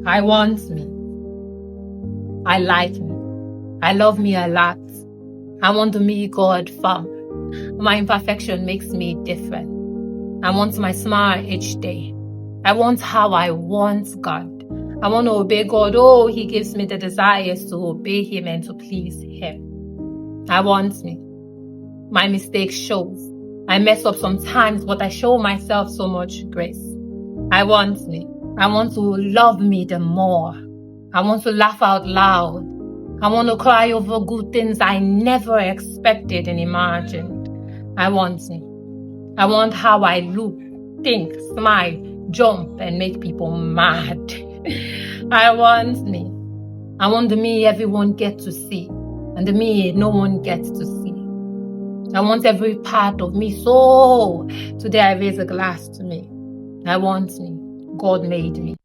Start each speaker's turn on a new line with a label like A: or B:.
A: I want me. I like me. I love me a lot. I want me God firm. My imperfection makes me different. I want my smile each day. I want how I want God. I want to obey God. Oh, He gives me the desires to obey Him and to please Him. I want me. My mistake shows. I mess up sometimes, but I show myself so much grace. I want me. I want to love me the more. I want to laugh out loud. I want to cry over good things I never expected and imagined. I want me. I want how I look, think, smile, jump, and make people mad. I want me. I want the me everyone gets to see, and the me no one gets to see. I want every part of me, so today I raise a glass to me. I want me. God made me.